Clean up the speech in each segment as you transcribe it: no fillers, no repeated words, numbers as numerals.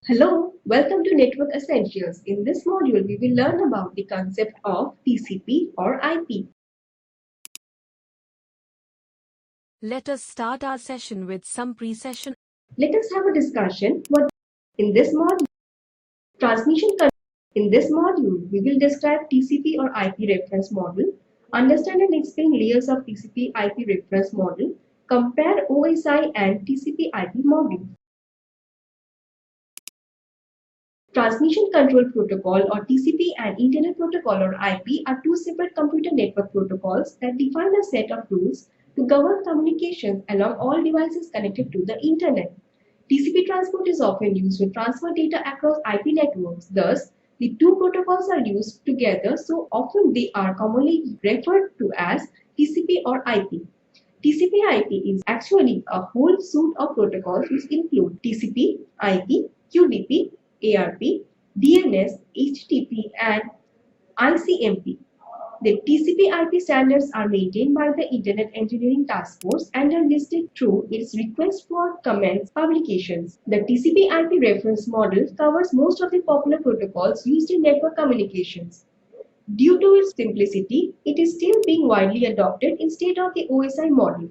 Hello, welcome to Network Essentials. In this module, we will learn about the concept of TCP or IP. Let us start our session with some pre-session. Let us have a discussion. What in this module, transmission con- in this module, we will describe TCP or IP reference model, understand and explain layers of TCP IP reference model, compare OSI and TCP IP model. Transmission Control Protocol or TCP and Internet Protocol or IP are two separate computer network protocols that define a set of rules to govern communications along all devices connected to the Internet. TCP transport is often used to transfer data across IP networks. Thus, the two protocols are used together so often they are commonly referred to as TCP or IP. TCP/IP is actually a whole suite of protocols which include TCP, IP, QDP, ARP, DNS, HTTP, and ICMP. The TCP/IP standards are maintained by the Internet Engineering Task Force and are listed through its request for comments publications. The TCP/IP reference model covers most of the popular protocols used in network communications. Due to its simplicity, it is still being widely adopted instead of the OSI model.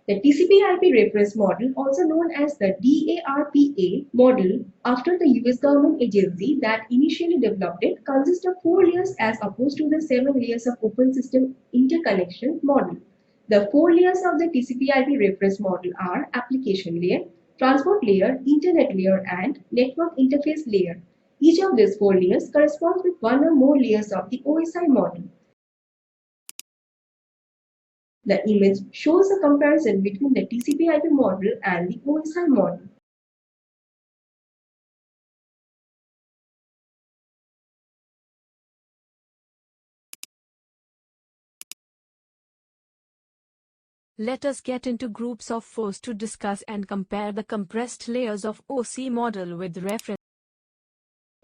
The TCP/IP reference model, also known as the DARPA model, after the US government agency that initially developed it, consists of 4 layers as opposed to the 7 layers of open system interconnection model. The 4 layers of the TCP/IP reference model are application layer, transport layer, internet layer, and network interface layer. Each of these 4 layers corresponds with one or more layers of the OSI model. The image shows a comparison between the TCP/IP model and the OSI model. Let us get into groups of fours to discuss and compare the compressed layers of OC model with reference.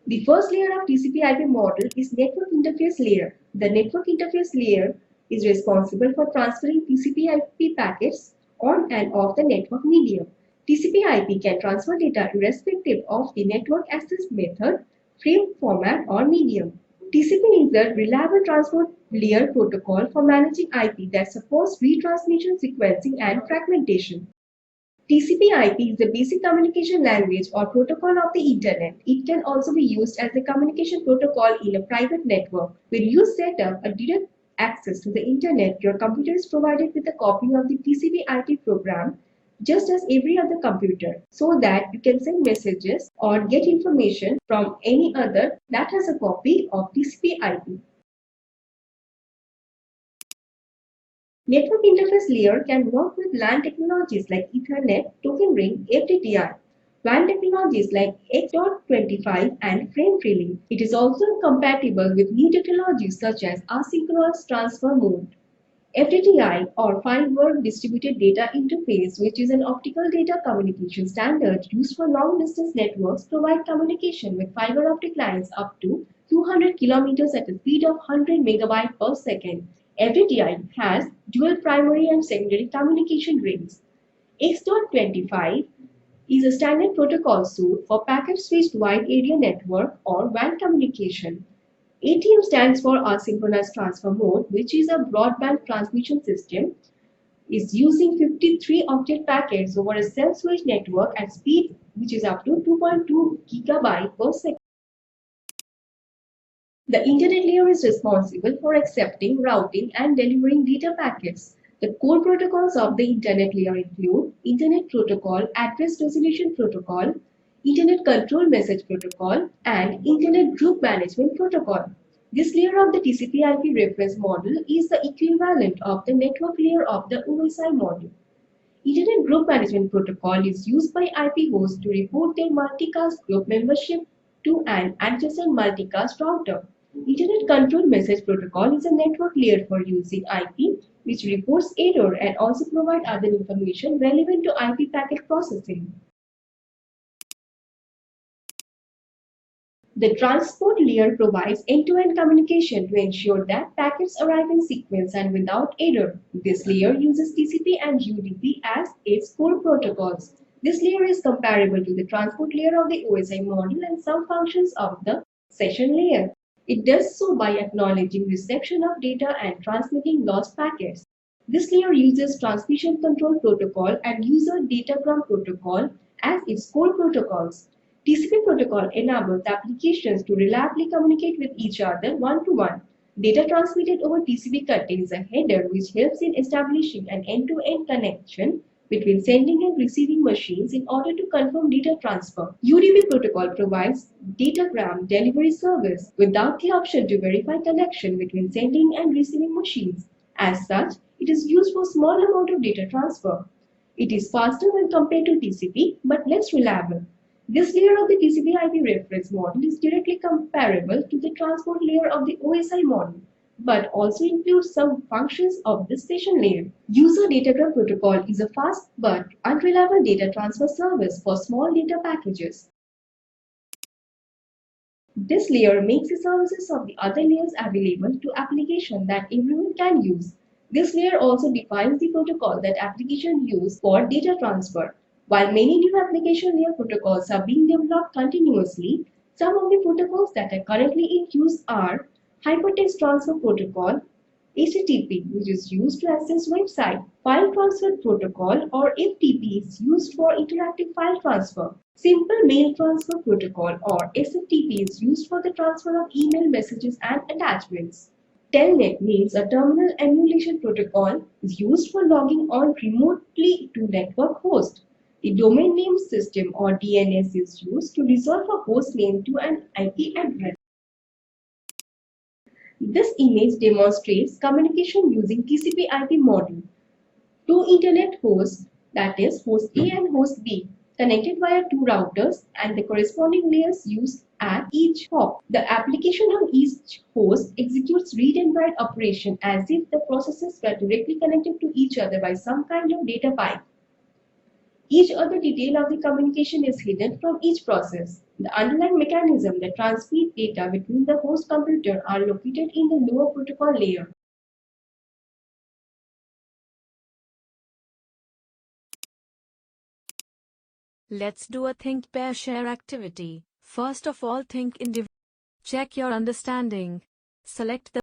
The first layer of TCP/IP model is network interface layer. The network interface layer is responsible for transferring TCP/IP packets on and off the network medium. TCP/IP can transfer data irrespective of the network access method, frame format, or medium. TCP is a reliable transport layer protocol for managing IP that supports retransmission, sequencing, and fragmentation. TCP/IP is the basic communication language or protocol of the Internet. It can also be used as a communication protocol in a private network. When you set up a direct access to the Internet, your computer is provided with a copy of the TCP/IP program just as every other computer so that you can send messages or get information from any other that has a copy of TCP/IP. Network interface layer can work with LAN technologies like Ethernet, Token Ring, FTTI, WAN technologies like X.25 and frame trailing. It is also compatible with new technologies such as asynchronous transfer mode, FTTI or Fiber Distributed Data Interface, which is an optical data communication standard used for long-distance networks, provide communication with fiber optic lines up to 200 kilometers at a speed of 100 megabytes per second. FTTI has dual primary and secondary communication rings. X.25 is a standard protocol suite for packet-switched wide area network or WAN communication. ATM stands for asynchronous transfer mode, which is a broadband transmission system is using 53 octet packets over a self-switched network at speed which is up to 2.2 gigabyte per second. The Internet layer is responsible for accepting, routing, and delivering data packets. The core protocols of the Internet layer include Internet Protocol, Address Resolution Protocol, Internet Control Message Protocol, and Internet Group Management Protocol. This layer of the TCP/IP reference model is the equivalent of the network layer of the OSI model. Internet Group Management Protocol is used by IP hosts to report their multicast group membership to an adjacent multicast router. Internet Control Message Protocol is a network layer for using IP which reports error and also provide other information relevant to IP packet processing. The transport layer provides end-to-end communication to ensure that packets arrive in sequence and without error. This layer uses TCP and UDP as its core protocols. This layer is comparable to the transport layer of the OSI model and some functions of the session layer. It does so by acknowledging reception of data and transmitting lost packets. This layer uses transmission control protocol and user datagram protocol as its core protocols. TCP protocol enables applications to reliably communicate with each other one-to-one. Data transmitted over TCP contains a header which helps in establishing an end-to-end connection between sending and receiving machines in order to confirm data transfer. UDP protocol provides datagram delivery service without the option to verify connection between sending and receiving machines. As such, it is used for small amount of data transfer. It is faster when compared to TCP but less reliable. This layer of the TCP/IP reference model is directly comparable to the transport layer of the OSI model, but also includes some functions of the session layer. User datagram protocol is a fast but unreliable data transfer service for small data packages. This layer makes the services of the other layers available to applications that everyone can use. This layer also defines the protocol that applications use for data transfer. While many new application layer protocols are being developed continuously, some of the protocols that are currently in use are Hypertext Transfer Protocol, HTTP, which is used to access website, File Transfer Protocol or FTP is used for interactive file transfer. Simple Mail Transfer Protocol or SFTP is used for the transfer of email messages and attachments. Telnet means a terminal emulation protocol is used for logging on remotely to network host. The domain name system or DNS is used to resolve a host name to an IP address. This image demonstrates communication using TCP/IP model. Two internet hosts, that is host A and host B, connected via two routers and the corresponding layers used at each hop. The application on each host executes read and write operation as if the processes were directly connected to each other by some kind of data pipe. Each other detail of the communication is hidden from each process. The underlying mechanism that transmits data between the host computer are located in the lower protocol layer. Let's do a think pair share activity. First of all, think individually. Check your understanding. Select the